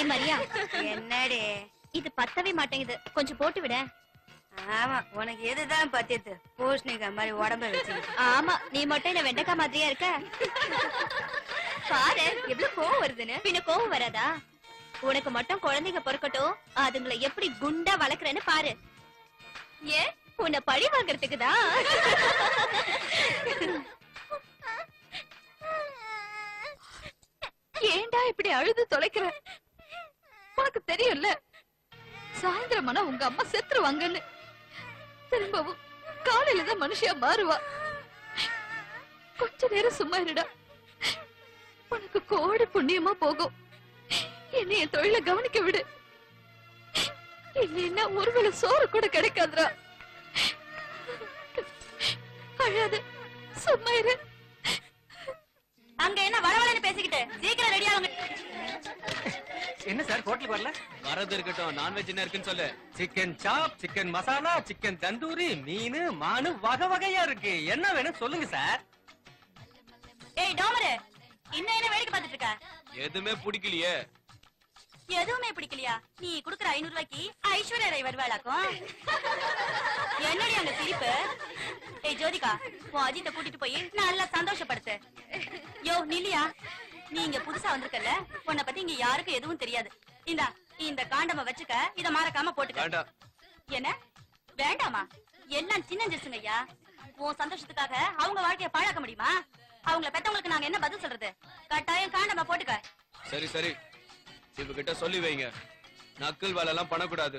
ஏய் மரியா, என்னடி இது பத்தவே மாட்டேங்குது, கொஞ்சம் போட்டு விட. ஆமா, உனக்கு எதுதான் பத்தியது? பூஷ்ணிக்கா மாதிரி உடம்ப வச்சு. ஆமா, நீ மட்டும் என்ன வெண்டைக்கா மாதிரியா இருக்க. பாரு எவ்வளவு கோவம் வருதுன்னு. பின்ன கோவம் வராதா? உனக்கு மட்டும் குழந்தைங்க பொறுக்கட்டும், அதுங்களை எப்படி குண்டா வளர்க்கறேன்னு பாரு. ஏன் உன்னை பழி வாங்கறதுக்கு தான். ஏண்டா இப்படி அழுது தொலைக்கிற? உனக்கு தெரியும்ல, சாயந்தரமானா உங்க அம்மா செத்துருவாங்கன்னு. திரும்பவும் காலையில தான் மனுஷியா மாறுவா. கொஞ்ச நேரம் சும்மா இருடா, உனக்கு கோடி புண்ணியமா போகும். என்னைய தொழில கவனிக்க விடு, இல்லைன்னா ஒருவேளை சோறு கூட கிடைக்காதுடா. அழாத, சும்மா இரு. அங்க என்ன வளவளன்னு பேசிக்கிட்டு சீக்கிரம் ரெடியா வாங்க. என்ன சார் ஹோட்டலுக்கு வரல? வரது இருக்கட்டும், நான்வெஜ் என்ன இருக்குன்னு சொல்லு. சிக்கன் சாப், சிக்கன் மசாலா, சிக்கன் தந்தூரி, மீன், மானு வகை வகையா இருக்கு. என்ன வேணும் சொல்லுங்க சார். ஏய் டோமரு, இன்னும் என்ன வேடிக்கை பார்த்துட்டு இருக்க? எதுவுமே பிடிக்கலையே. எதுவுமே பிடிக்கலையா? நீ குடுக்குற 500 ரூபாய்க்கு ஐஸ்வர்யா ராய் வருவாளாக்கும். என்னடி அந்த சிரிப்பு? ஏய் ஜோதிகா, உன் அஜித்தை கூட்டிட்டு போய் நல்லா சந்தோஷப்படுத்து. யோ நில்லியா, நீ இங்க புதுசா வந்திருக்கல, உன்னை பத்தி இங்க யாருக்கும் எதுவும் தெரியாது. இந்தா இந்த காண்டம வச்சுக்க, இத மறக்காம போட்டுக்க. வேண்டாம். என்ன வேண்டாமா? எல்லாம் சின்ன ஜெசுங்க ஐயா. உன் சந்தோஷத்துக்காக அவங்க வாழ்க்கைய பாழாக்க முடியுமா? அவங்கள பெத்தவங்களுக்கு நாங்க என்ன பதில் சொல்றது? கட்டாயம் காண்டம போட்டுக்க. சரி சரி, இவகிட்ட சொல்லி வைங்க, நக்கல் வேலை எல்லாம் பண்ணக்கூடாது.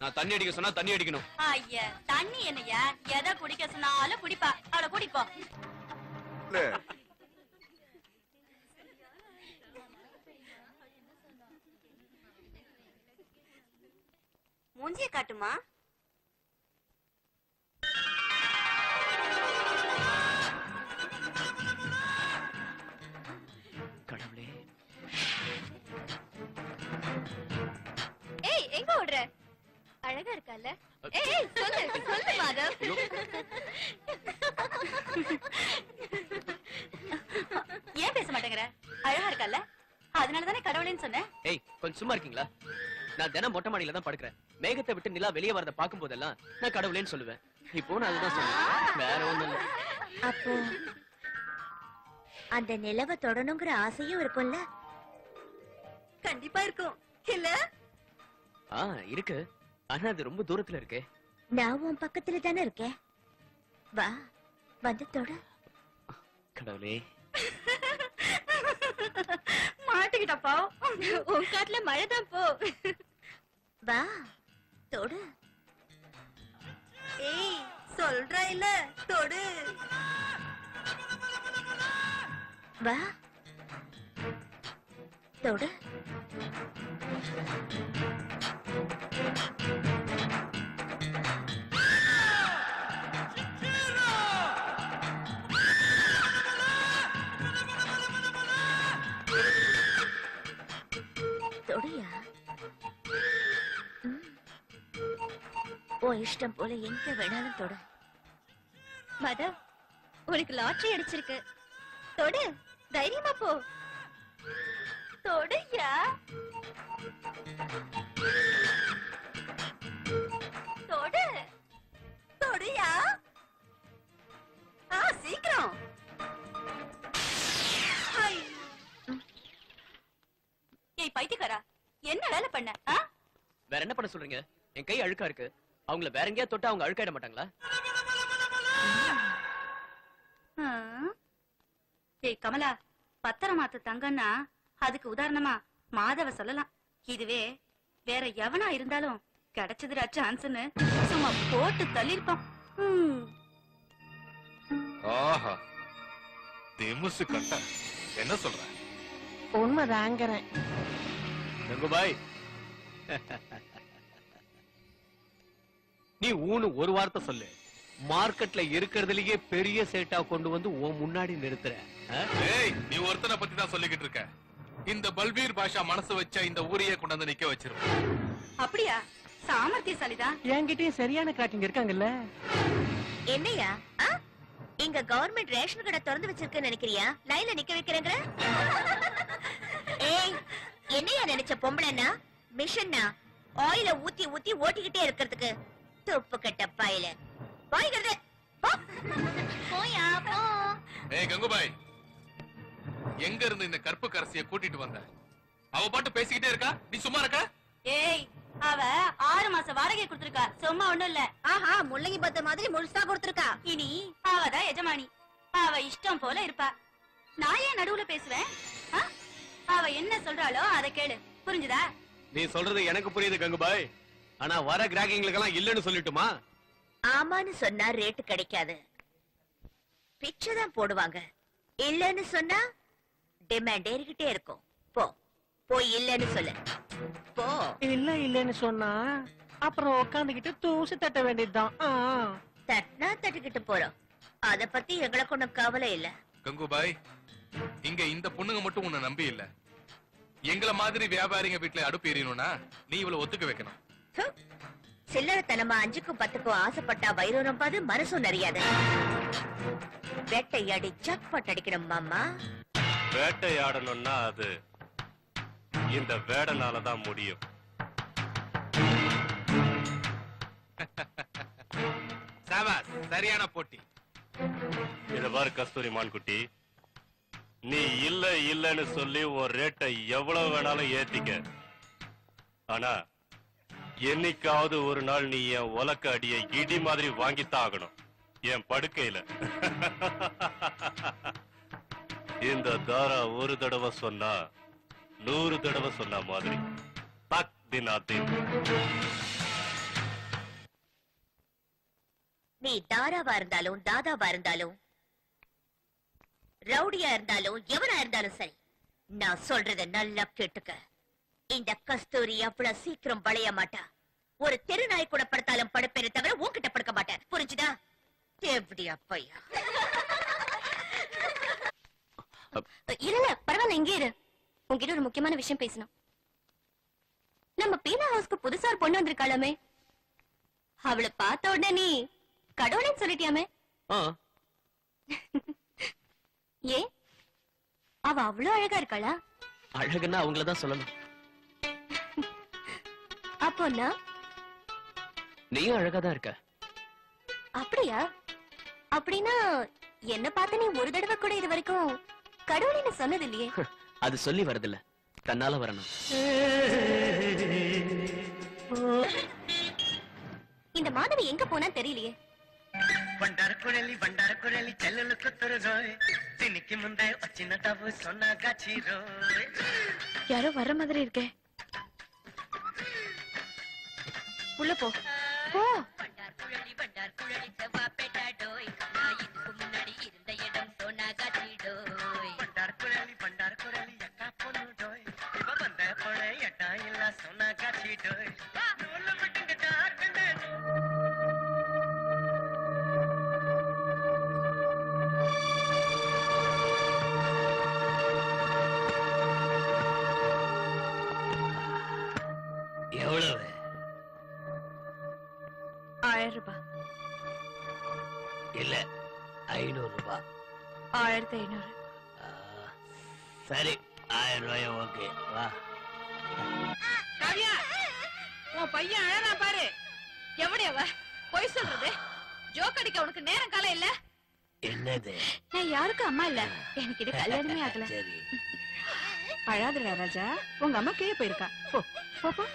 நான் தண்ணி அடிக்க சொன்னா தண்ணி அடிக்கணும். ஐயா தண்ணி என்னையா, எதை குடிக்க சொன்னாலும் குடிப்பா. அவளை கூட்டிப்போ. மூஞ்சிய காட்டுமா? கடவுளே, ஏய் எங்க ஓடுற? அழகா இருக்கல்ல? ஏய் சொல்லு சொல்லு மாதவ். ஏன் பேச மாட்டேங்கிற? அழகா இருக்கல்ல, அதனாலதானே கடவுளேன்னு சொன்னேன். ஏய் கொஞ்சம் சும்மா இருக்கீங்களா? நான் தினம் மொட்டை மாடியில தான் படுக்கிறேன். மேகத்தை விட்டு நிலா வெளியே வரத பாக்கும் போதெல்லாம் நான் கடவுளேன்னு சொல்லுவேன். இப்போ நான் அதுதான் சொல்லுவேன், வேற ஒண்ணும் இல்ல. அப்போ அந்த நிலவை தொடணுங்கிற ஆசையும் இருக்கும்ல? கண்டிப்பா இருக்கும் இல்ல? இருக்கு, ஆனா அது ரொம்ப தூரத்துல இருக்கு. நான் உன் பக்கத்துல தானே இருக்கேன், வா வந்து தொட. கடவுளே, மாட்டிக்கிட்டப்பா. உன் காட்டுல மழைதான் போ. வா தொடு. ஏய் சொல்றா இல்ல, தொடு. வா தொடு. தொடியா? உன் இஷ்டம் போல எங்க வேணாலும் தொடு. மதா, உனக்கு லாட்டரி அடிச்சிருக்கு, தொடு, தைரியமா போ. தொடுயா, தொடு தொடுயா. சீக்கிரம். ஏய் பைத்தியக்காரா, என்ன வேலை பண்ண? வேற என்ன பண்ண சொல்றீங்க? என் கை அழுக்கா இருக்கு, அவங்கள வேற எங்கேயா தொட்டா அவங்க அழுக்காயிட மாட்டாங்களா? ஏய் கமலா, பத்திரமாத்து தங்கன்னா அதுக்கு உதாரணமா மாதவ சொல்லலாம். இதுவே வேற எவனா இருந்தாலும் கிடைச்சதுடா சான்ஸ்னு சும்மா போட்டு தள்ளிருப்பான். ஆஹா, திமுசு கட்ட. என்ன சொல்ற? உண்மைதாங்கிறேன். கங்குபாய், நீ ஊனு ஒரு வார்த்தை சொல்லு, மார்க்கெட்ல இருக்கிறதுலயே பெரிய சேட்டா கொண்டு வந்து உன் முன்னாடி நிறுத்துற. ஏய், நீ ஒருத்தனை பத்தி தான் சொல்லிக்கிட்டு இருக்க. இந்த பல்பீர் பாஷா மனசு வச்சா இந்த ஊரையே கொண்டாந்து நிக்க வச்சிருக்க. அப்படியா? சாமர்த்தியசாலிதான். என்கிட்டயும் சரியான காட்டிங்க இருக்காங்கல்ல. என்னையா இங்க கவர்மெண்ட் ரேஷன் கடை திறந்து வச்சிருக்கேன்னு நினைக்கிறியா? லைன்ல நிக்க வைக்கிறேங்கிற? ஏய் என்னையா நினைச்ச பொம்பளைன்னா மிஷன்னா ஆயில ஊத்தி ஊத்தி ஓட்டிக்கிட்டே இருக்கிறதுக்கு துப்பு கட்ட பாயில பாய்கிறது போயா போ. ஏய் கங்குபாய், எங்க இருந்து இந்த கற்பு கரசிய கூட்டிட்டு வந்த? அவ பாட்டு பேசிக்கிட்டே இருக்கா, நீ சும்மா இருக்க? ஏய், அவ 6 மாசம் வாடகை கொடுத்திருக்கா, சும்மா ஒண்ணும் இல்ல. ஆஹா, முள்ளங்கி பத்த மாதிரி முழுசா கொடுத்திருக்கா. இனி அவதான் எஜமானி, அவ இஷ்டம் போல இருப்பா. நான் ஏன் நடுவுல பேசுவேன்? ஆ? அவ என்ன சொல்றாளோ அதை கேளு, புரிஞ்சுதா? நீ சொல்றது எனக்கு புரியுது கங்குபாய். ஆனா வர கிராக்கிங்களுக்கெல்லாம் இல்லன்னு சொல்லிட்டுமா? ஆமான்னு சொன்னா ரேட்டு கிடைக்காது, பிச்சைதான் போடுவாங்க. இல்லன்னு சொன்னா டிமாண்ட் ஏறிக்கிட்டே இருக்கும். போ போய் இல்லன்னு சொல்லு, போ. இல்ல இல்லன்னு சொன்னா அப்புறம் உட்காந்துக்கிட்டு தூசு தட்ட வேண்டியதுதான். தட்டினா தட்டிக்கிட்டு போறோம், அத பத்தி எங்களுக்கு ஒண்ணும் கவலை இல்ல. கங்குபாய், இங்க இந்த பொண்ணுங்க மட்டும் உன்னை நம்பி இல்ல. எங்கள மாதிரி வியாபாரிங்க வீட்டுல அடுப்பு எரியணும்னா நீ இவளை ஒத்துக்க வைக்கணும். சில்லறத்தனமா 5க்கும் 10க்கும் ஆசைப்பட்டா வயிறு ரொம்பாது, மனசும் நிறையாது. வேட்டையாடி ஜாக்பாட் அடிக்கணும் மாமா. வேட்டையாடணும்னா அது இந்த வேடனாலதான் முடியும். சாபாஸ், சரியான போட்டி. இத பாரு கஸ்தூரி மான்குட்டி, நீ இல்ல இல்லன்னு சொல்லி ஒரு ரேட்டை எவ்வளவு வேணாலும் ஏத்திக்க. ஆனா என்னைக்காவது ஒரு நாள் நீ என் உலக்க அடியை இடி மாதிரி வாங்கித்தான் ஆகணும், என் படுக்கையில. இந்த தாரா ஒரு தடவை சொன்னா 100 தடவை சொன்ன மாதிரி. பக் தினாத்தின். நீ தாராவா இருந்தாலும் தாதாவா இருந்தாலும் ரவுடியா இருந்தாலும் எவனா இருந்தாலும் சரி, நான் சொல்றத நல்லா கேட்டுக்க. இந்த கஸ்தூரி அவ்வளவு சீக்கிரம் வளைய மாட்டா. ஒரு தெரு நாய் கூட படுத்தாலும் படுப்பேனே தவிர உன்கிட்ட படுக்க மாட்டேன், புரிஞ்சுதா? எப்படியா பையா? இல்ல பரவாயில்ல, இங்கே இரு. உன்கிட்ட ஒரு முக்கியமான விஷயம் பேசணும். நம்ம பீனா ஹவுஸ்க்கு புதுசா ஒரு பொண்ணு வந்திருக்காளாமே, அவளை பார்த்த உடனே நீ கடவுளைன்னு சொல்லிட்டியாமே? ஏன், அவ அவ்வளவு அழகா இருக்காளா? அழகுன்னா அவங்களதான் சொல்லணும். அப்போன்னா நீயும் அழகாதான் இருக்க. அப்படியா? அப்படின்னா என்ன பார்த்து நீ ஒரு தடவை கூட இது வரைக்கும் கடவுளைன்னு சொன்னது இல்லையே? அது சொல்லி வரதில்ல, தன்னால வரணும். இந்த மாதவி எங்க போனா தெரியலையே. ಬಂಡಾರ ಕುಳಲಿ ಚೆಲ್ಲಲು ಕೂತರು ರೋಯ್ ತಿನ್ನಿಕ್ಕಿ ಮುಂದೆ ಒಚ್ಚಿನ ತಾವು ಸೊನ್ನ ಗಾಚಿ ರೋಯ್. யாரோ வர்ற மாதிரி இருக்கே, உள்ள போ போ. பண்டார் குழலி செவ்வா பேட்டாடோய், நான் இதுக்கு முன்னாடி இருந்த இடம் சோனா காட்சிடோய். ಬಂಡಾರ ಕುಳಲಿ ಅಕ್ಕ பொண்ணு டோய், இவ வந்த போன எட்டா இல்ல சொன்ன காட்சி டோய். நூல்ல விட்டுங்க டார்க்கண்டே. எவ்வளவு? 1000 ரூபாய். இல்ல 500 ரூபாய். 1500. சரி, 1000 ரூபாய் ஓகே. வா. காவியா, உன் பையன் அழறா பாரு. எவடியவ பொய் சொல்றது? ஜோக் அடிக்க உனக்கு நேரம் காலம் இல்ல. என்னது? நான் யாருக்கும் அம்மா இல்ல, எனக்கு இது கல்யாணமே ஆகல. சரி. அழாதுடா ராஜா, உங்க அம்மா கீழே போயிருக்கா. போ போ போ.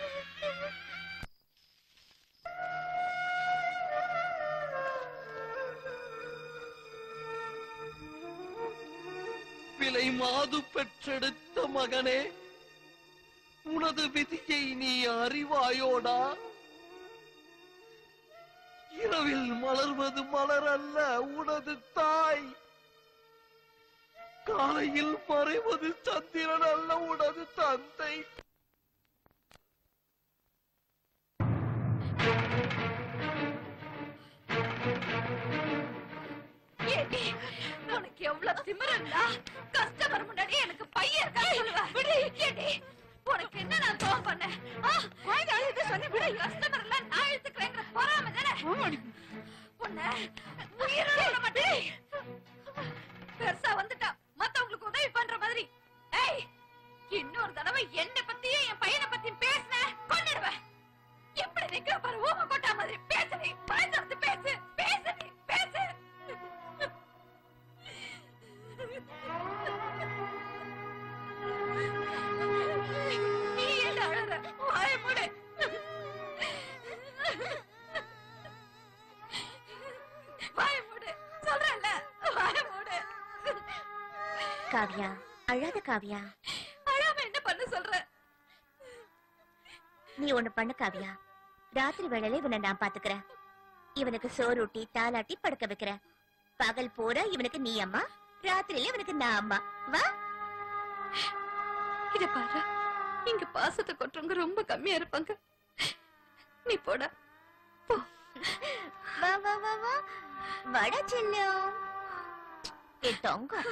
விலை மாது பெற்றெடுத்த மகனே, உனது விதியை நீ அறிவாயோடா? இரவில் மலர்வது மலர் அல்ல உனது தாய், காலையில் மறைவது சந்திரன் அல்ல உனது தந்தை. உனக்கு எவ்வளவு திமிரண்டா? கஸ்டமர் முன்னாடி எனக்கு பையன் இருக்கா சொல்லுவ? விடு. ஏடி, உனக்கு என்ன நான் தோம் பண்ணேன்? குழந்தை அழுது சொல்லி விடு. கஸ்டமர் எல்லாம் நான் எடுத்துக்கிறேங்கிற பொறாம தானே உன்னை உயிரோட விட மாட்டேன். பெருசா வந்துட்டா மத்தவங்களுக்கு உதவி பண்ற மாதிரி. ஏய், இன்னொரு தடவை என்ன பாரு ஊம கொட்டா மாதிரி பேசு நீ வாய் திறந்து பேசு பேசு நீ பேசு நீ என்ன அழற வாய மூடு வாய மூடு சொல்றேன்ல வாய மூடு காவியா அழாத காவியா. அழாம என்ன பண்ண சொல்ற நீ ஒண்ணு பண்ணு காவியா. ராத்திரி வேளையில இவனை நான் பாத்துக்கிறேன். இவனுக்கு சோறுட்டி தாலாட்டி படுக்க வைக்கிறேன். பகல் பூரா இவனுக்கு நீ அம்மா, ராத்திரியில இவனுக்கு நான் அம்மா. வா. இத பாரு, இங்க பாசத்தை கொட்டுறவங்க ரொம்ப கம்மியா இருப்பாங்க. நீ போடா போ. வா வா வா வா. வட செல்லம். ஏ தங்கம்.